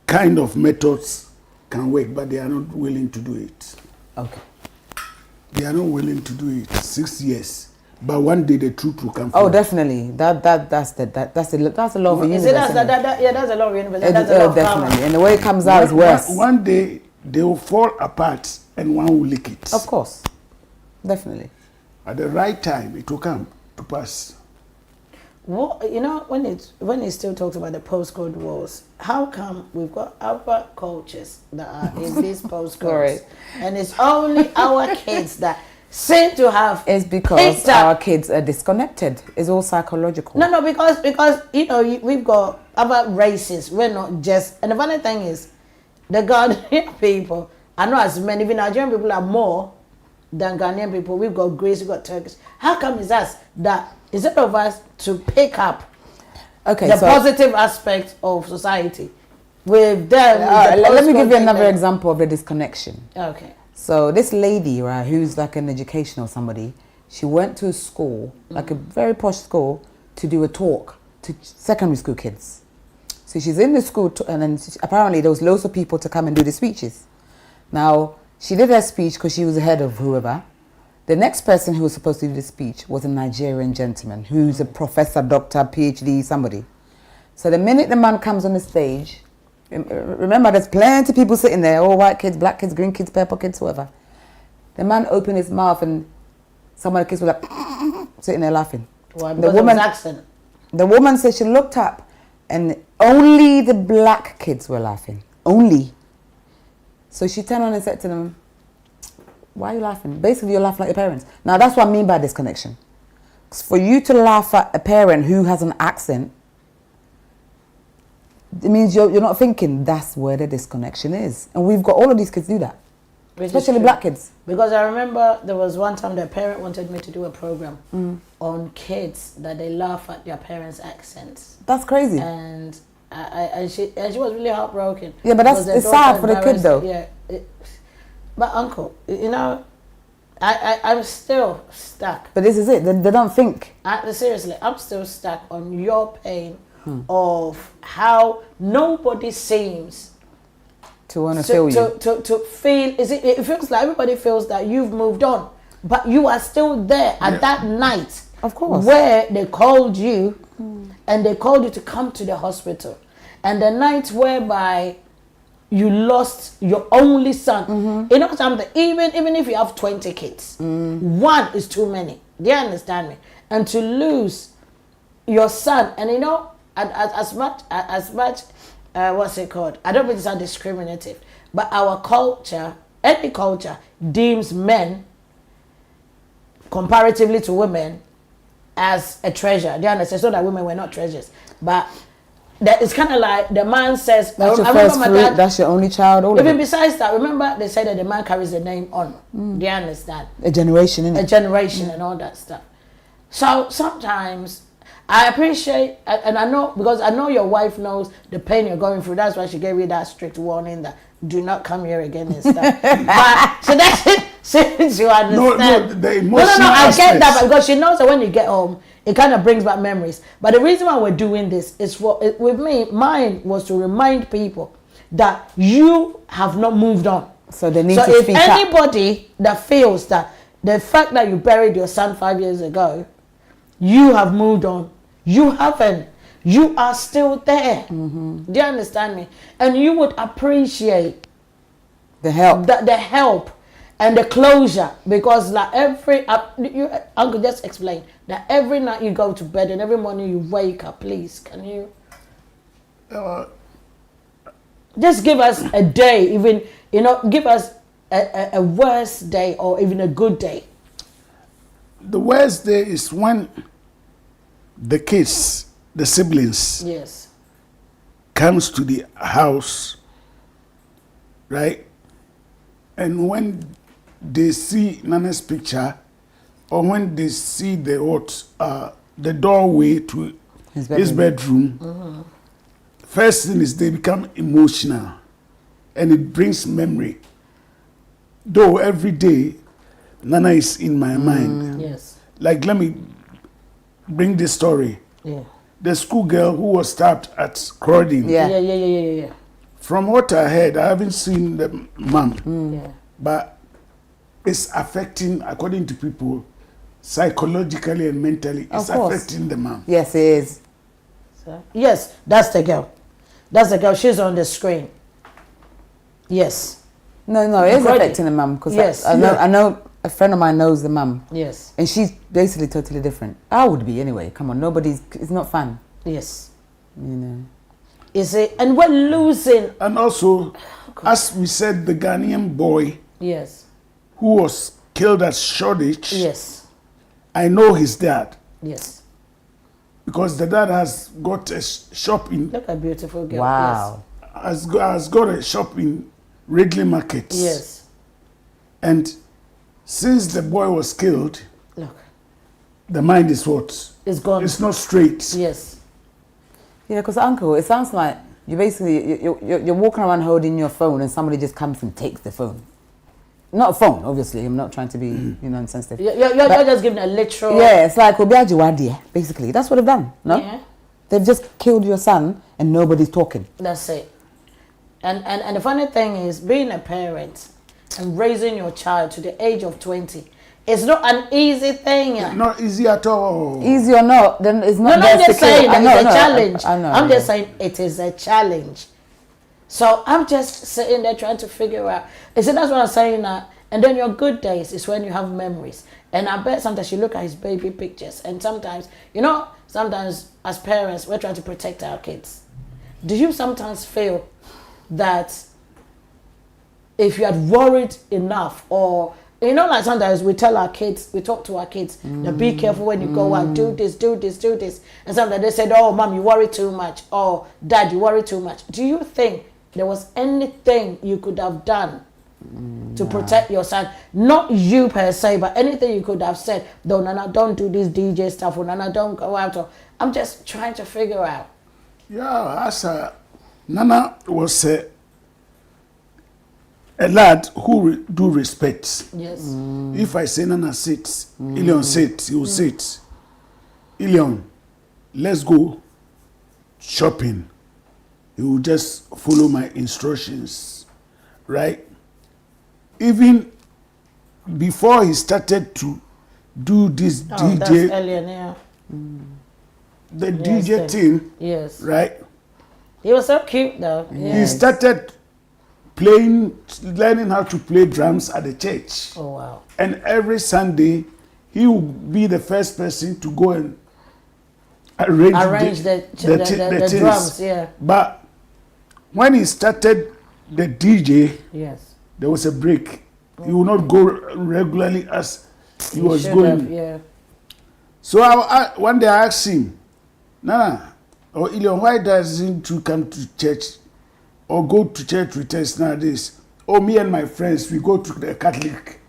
kind of methods can work, but they are not willing to do it. Okay. They are not willing to do it. 6 years, but one day the truth will come. Oh, forth. definitely. That's the law of the You universe. see, that's isn't it? yeah, that's a lot of universe. That's a lot of Definitely. karma. And the way it comes out is worse. One day they will fall apart and one will lick it. Of course. Definitely. At the right time, it will come to pass. What, you know, when it still talks about the postcode wars, how come we've got other cultures that are in these postcodes, Sorry. and it's only our kids that seem to have It's because picked up. our kids are disconnected. It's all psychological. No, because we've got other races. We're not just. And the funny thing is, the Ghanaian people are not as many. Even Nigerian people are more than Ghanaian people. We've got Greece, we've got Turkish. How come it's us that instead of us to pick up the positive aspect of society with them? Let me give you another example of the disconnection. Okay. So this lady, right, who's like an educational somebody, she went to a school, like a very posh school, to do a talk to secondary school kids. So she's in the school, and then apparently there was loads of people to come and do the speeches. Now, she did her speech because she was ahead of whoever. The next person who was supposed to do the speech was a Nigerian gentleman who's a professor, doctor, PhD, somebody. So the minute the man comes on the stage, remember there's plenty of people sitting there, all white kids, black kids, green kids, purple kids, whoever. The man opened his mouth and some of the kids were like sitting there laughing. Why? Because of his accent. The woman said she looked up and only the black kids were laughing. Only. So she turned on and said to them, why are you laughing? Basically, you're laughing like your parents. Now, that's what I mean by disconnection. For you to laugh at a parent who has an accent, it means you're not thinking that's where the disconnection is. And we've got all of these kids do that. Especially black kids. Because I remember there was one time their parent wanted me to do a program on kids that they laugh at their parents' accents. That's crazy. And she was really heartbroken. Yeah, but it's sad for the kid though. Yeah. But uncle, I'm still stuck. But this is it. They don't think. Seriously, I'm still stuck on your pain of how nobody seems to want to feel you. To feel, it feels like everybody feels that you've moved on, but you are still there at that night. Of course. Where they called you and they called you to come to the hospital. And the night whereby you lost your only son. You know something, even if you have 20 kids, one is too many. Do you understand me? And to lose your son, and as much what's it called? I don't mean to sound discriminative, but our culture, any culture, deems men comparatively to women as a treasure. Do you understand? So that women were not treasures, but it's kind of like the man says, that's your first fruit, that's your only child. Even besides that, remember they say that the man carries the name on. Do you understand? A generation, innit? A generation and all that stuff. So sometimes I appreciate, and I know, because I know your wife knows the pain you're going through. That's why she gave you that strict warning that do not come here again and stuff. But so that's it. Since you understand. No, I get that, because she knows that when you get home, it kind of brings back memories. But the reason why we're doing this is with me, mine was to remind people that you have not moved on. So they need to speak up. So if anybody that feels that the fact that you buried your son 5 years ago, you have moved on, you haven't. You are still there. Do you understand me? And you would appreciate the help. The help and the closure, because like Uncle just explained that every night you go to bed and every morning you wake up. Please, can you just give us a day, even give us a worse day or even a good day. The worst day is when the kids, the siblings, comes to the house, right? And when they see Nana's picture, or when they see the doorway to his bedroom, first thing is they become emotional, and it brings memory. Though every day, Nana is in my mind. Yes. Like, let me bring this story. Yeah. The schoolgirl who was stabbed at Croydon. Yeah. From what I heard, I haven't seen the mom. Yeah. But it's affecting, according to people, psychologically and mentally. It's affecting the mom. Yes, it is. Yes, that's the girl. That's the girl. She's on the screen. Yes. No, it is affecting the mum, because I know a friend of mine knows the mum. Yes. And she's basically totally different. I would be anyway. Come on, it's not fun. Yes. Is it? And we're losing. And also, as we said, the Ghanaian boy. Yes. Who was killed at Shoreditch, Yes. I know his dad. Yes. Because the dad has got a shop in, Look at beautiful girl. Wow. has got a shop in Ridley Market. Yes. And since the boy was killed, Look. the mind is what? It's gone. It's not straight. Yes. Yeah, because uncle, it sounds like you basically you're walking around holding your phone and somebody just comes and takes the phone. Not a phone, obviously. I'm not trying to be insensitive. You're just giving a literal. Yeah, it's like basically. That's what they've done. No, Yeah. they've just killed your son and nobody's talking. That's it. And the funny thing is, being a parent and raising your child to the age of 20, it's not an easy thing. Not easy at all. Easy or not, then it's not. No, I'm just secure. saying that I it's a know, challenge. I know. I'm just saying it is a challenge. So I'm just sitting there trying to figure out. I said that's what I'm saying now. And then your good days is when you have memories. And I bet sometimes you look at his baby pictures, and sometimes, sometimes as parents we're trying to protect our kids. Do you sometimes feel that if you had worried enough, or like sometimes we tell our kids, we talk to our kids, that be careful when you go out, do this, and sometimes they said, oh mom, you worry too much, or dad, you worry too much. Do you think there was anything you could have done to protect your son? Not you per se, but anything you could have said, no, Nana, don't do this DJ stuff, or Nana, don't go out. Or I'm just trying to figure out. Yeah, as Nana was a lad who do respect. Yes. If I say Nana sits, Ilion sit, he will sit. Ilion, let's go shopping. He will just follow my instructions, right? Even before he started to do this That's DJ, alien, yeah. the Yes, DJ sir. thing, Yes. right? He was so cute though. He Yes. started learning how to play drums at the church. Oh wow. And every Sunday, he would be the first person to go and arrange the things. drums, yeah. But when he started the DJ, Yes. there was a break. He would not go regularly as he was should going. have, yeah. So one day I asked him, Nana, or Ilion, why doesn't you come to church or go to church with us nowadays? Oh, me and my friends, we go to the Catholic.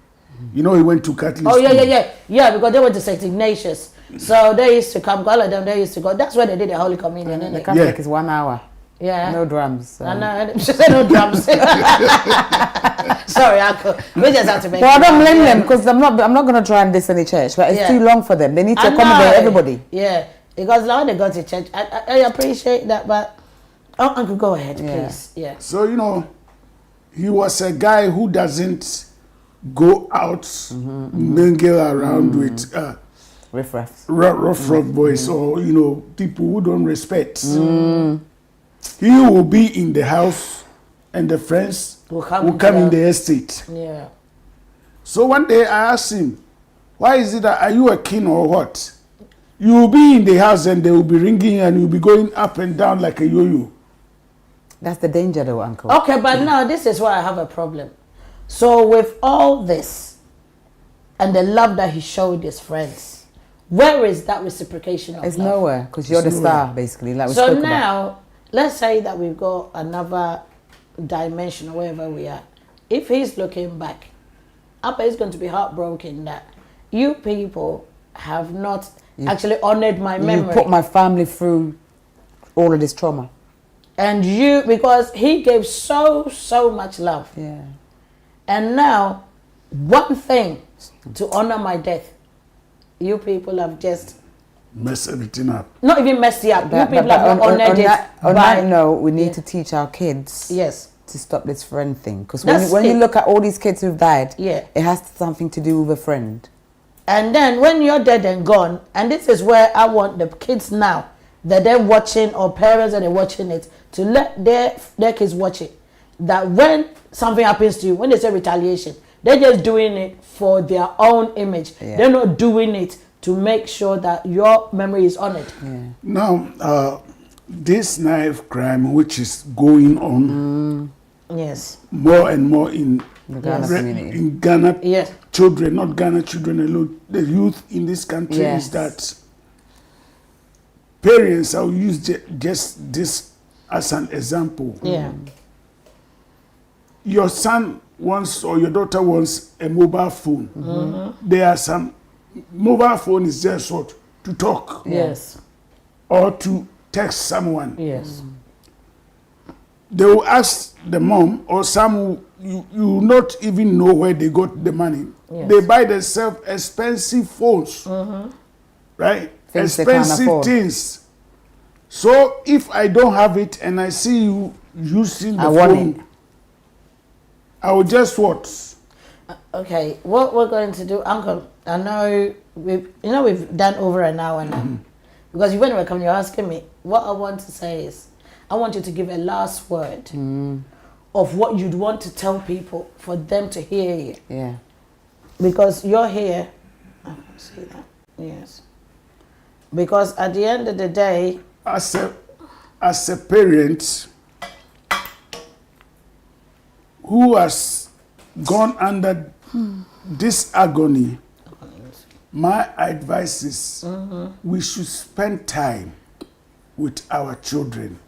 He went to Catholic Oh school. yeah, because they went to St. Ignatius. So they used to come, all of them, they used to go. That's where they did the Holy Communion, isn't The it? Catholic is 1 hour. Yeah. No drums. So. No, she said no drums. Sorry, Uncle. We just have to make. Well, I don't blame them because I'm not going to try and diss any church, but it's Yeah. too long for them. They need to I know. accommodate everybody. Yeah, because now they go to church. I appreciate that, but Uncle, go ahead, please. Yeah. So, he was a guy who doesn't go out, mingle around with Riff-raff. rough boys or, people who don't respect. He will be in the house and the friends Will will come come in to the estate. Yeah. So one day I asked him, why is it that, are you a king or what? You will be in the house and they will be ringing and you'll be going up and down like a yo-yo. That's the danger though, Uncle. Okay, but now this is where I have a problem. So with all this and the love that he showed his friends, where is that reciprocation of It's love? nowhere because you're the star, basically. Like we So spoke about. now, let's say that we've got another dimension or wherever we are. If he's looking back, I bet he's going to be heartbroken that you people have not actually honored my memory. You put my family through all of this trauma. And because he gave so much love. Yeah. And now, one thing to honor my death, you people have just Mess everything up. not even messed it up. You people have not on honored it. that note, we need to teach our kids Yes. to stop this friend thing. Because That's when you it. look at all these kids who've died, Yeah. it has something to do with a friend. And then when you're dead and gone, and this is where I want the kids now that they're watching, or parents that are watching it, to let their kids watch it. That when something happens to you, when they say retaliation, they're just doing it for their own image. Yeah. They're not doing it to make sure that your memory is honored. Yeah. Now, this knife crime which is going on, Yes. more and more in The Ghana Yes. community. in Ghana. Yes. Children, not Ghana children alone. The youth in this country Yes. is that parents. I'll use just this as an example. Yeah. Your son wants or your daughter wants a mobile phone. There are some mobile phone is just what to talk Yes. or to text someone. Yes. They will ask the mom or some you will not even know where they got the money. Yes. They buy themselves expensive phones, right? Things they can't Expensive afford. things. So if I don't have it and I see you using the I want phone, it. I will just what? Okay, what we're going to do, Uncle, I know we've done over an hour now. Because when you were coming, you're asking me, what I want to say is, I want you to give a last word of what you'd want to tell people for them to hear you. Yeah. Because you're here. I can see that. Yes. Because at the end of the day, As a parent who has gone under this agony, my advice is we should spend time with our children.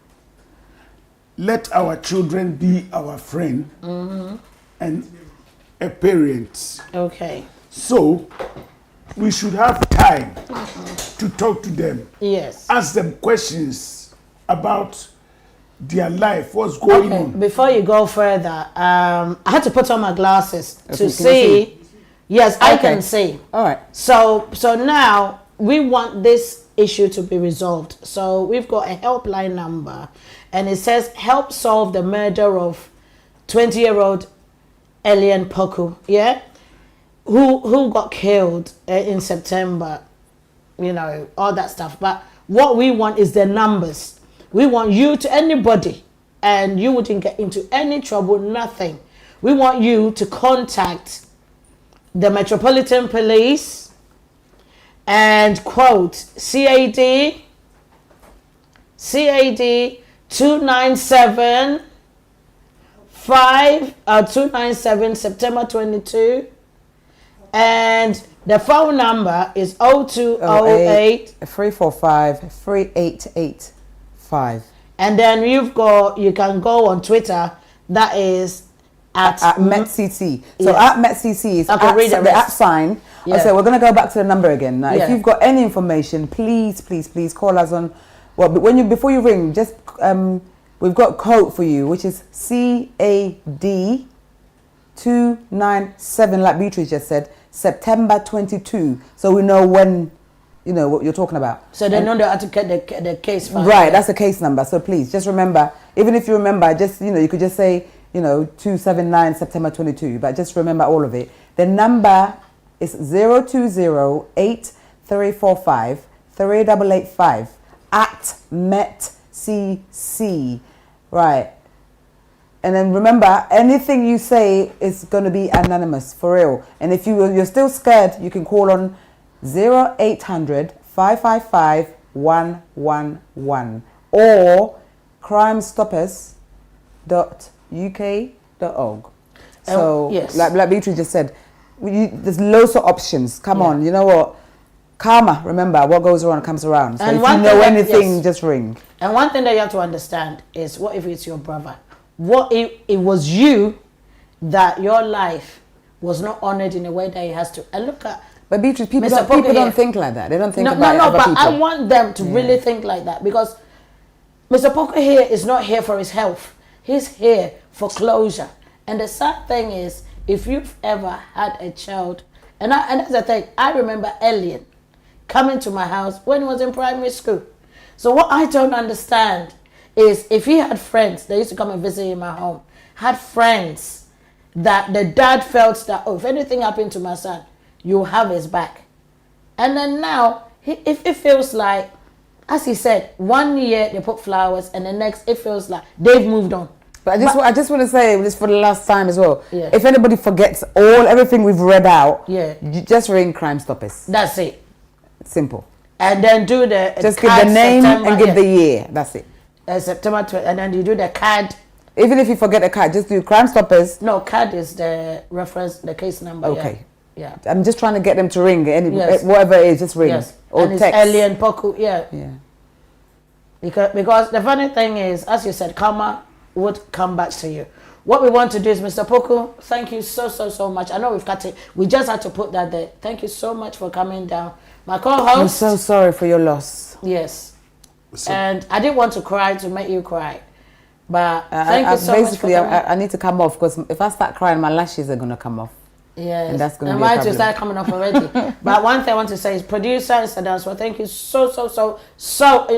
Let our children be our friend and a parent. okay. So we should have time to talk to them. Yes. Ask them questions about their life, what's going Okay, on. before you go further, I had to put on my glasses Okay, to can you see. see? Yes, I Okay. can see. All right. So now we want this issue to be resolved. So we've got a helpline number, and it says help solve the murder of 20-year-old Elian Poku. Yeah, who got killed in September. You know, all that stuff. But what we want is the numbers. We want you to anybody, and you wouldn't get into any trouble. Nothing. We want you to contact the Metropolitan Police and quote CAD 297 297 September 22, and the phone number is 0208, 345 3885. and then you can go on Twitter, that is at MetCT. So Yes. at MetCT is Okay, read the the rest. at sign. Yeah. So we're going to go back to the number again. Now, Yeah. if you've got any information, please call us on. Well, but before you ring, just we've got code for you, which is CAD 297, like Beatrice just said, September 22. So we know when, you know what you're talking about. so they know they have to get the case file. Right, that's the case number. So please just remember, even if you remember, just, you could just say, 279 September 22, but just remember all of it. The number is 0208345 3885 at MetCC. Right. And then remember, anything you say is going to be anonymous, for real. And if you're still scared, you can call on 0800 555 111 or crimestoppers.uk.org. So, yes. like Beatrice just said, there's loads of options. Come Yeah. on, you know what? Karma, remember, what goes around comes around. So And if one you know thing that- anything, yes. just ring. And one thing that you have to understand is, what if it's your brother? What if it was you that your life was not honored in a way that it has to? And look at But Beatrice, people Mr. don't Poker here. think like that. They don't think no, about other but people. I want them to really think like that, because Mr. Poker here is not here for his health. He's here for closure. And the sad thing is, if you've ever had a child, and that's the thing, I remember Elian coming to my house when he was in primary school. So what I don't understand is, if he had friends, they used to come and visit in my home, had friends that the dad felt that, oh, if anything happened to my son, you have his back. And then now, if it feels like, as he said, 1 year they put flowers, and the next it feels like they've moved on. But I just want to say this for the last time as well. Yeah. If anybody forgets everything we've read out, Yeah. you just ring Crime Stoppers. That's it. Simple. And then do the Just give card the name September, and give the year. That's it. September 20, and then you do the card Even if you forget the card, just do Crime Stoppers. No, CAD is the reference, the case number. Okay. Yeah. I'm just trying to get them to ring. Yes. Whatever it is, just ring. Yes. Or And it's text. Ellie and Poku. Yeah. Yeah. Because the funny thing is, as you said, karma would come back to you. What we want to do is, Mr. Poku, thank you so much. I know we've got to, we just had to put that there. Thank you so much for coming down. My co-host. I'm so sorry for your loss. Yes. And I didn't want to cry to make you cry. But thank you so much for coming. I need to come off because if I start crying, my lashes are going to come off. Yes. And that's going to be a problem. Mine to start coming off already. But one thing I want to say is, producer and Sadanswa, thank you so.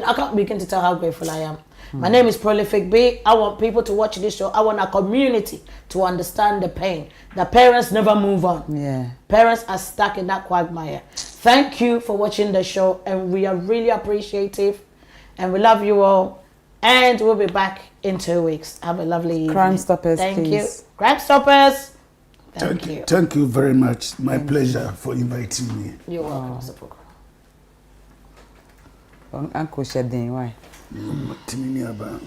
I can't begin to tell how grateful I am. My name is Prolific B. I want people to watch this show. I want our community to understand the pain. The parents never move on. Yeah. Parents are stuck in that quagmire. Thank you for watching the show, and we are really appreciative, and we love you all. And we'll be back in 2 weeks. Have a lovely evening. Crime Stoppers, Thank please. you. Crime Stoppers. Thank you. Thank you very much. My pleasure for inviting me. You're welcome, Mr. Poku. Uncle Shedin, why? Timini Aba.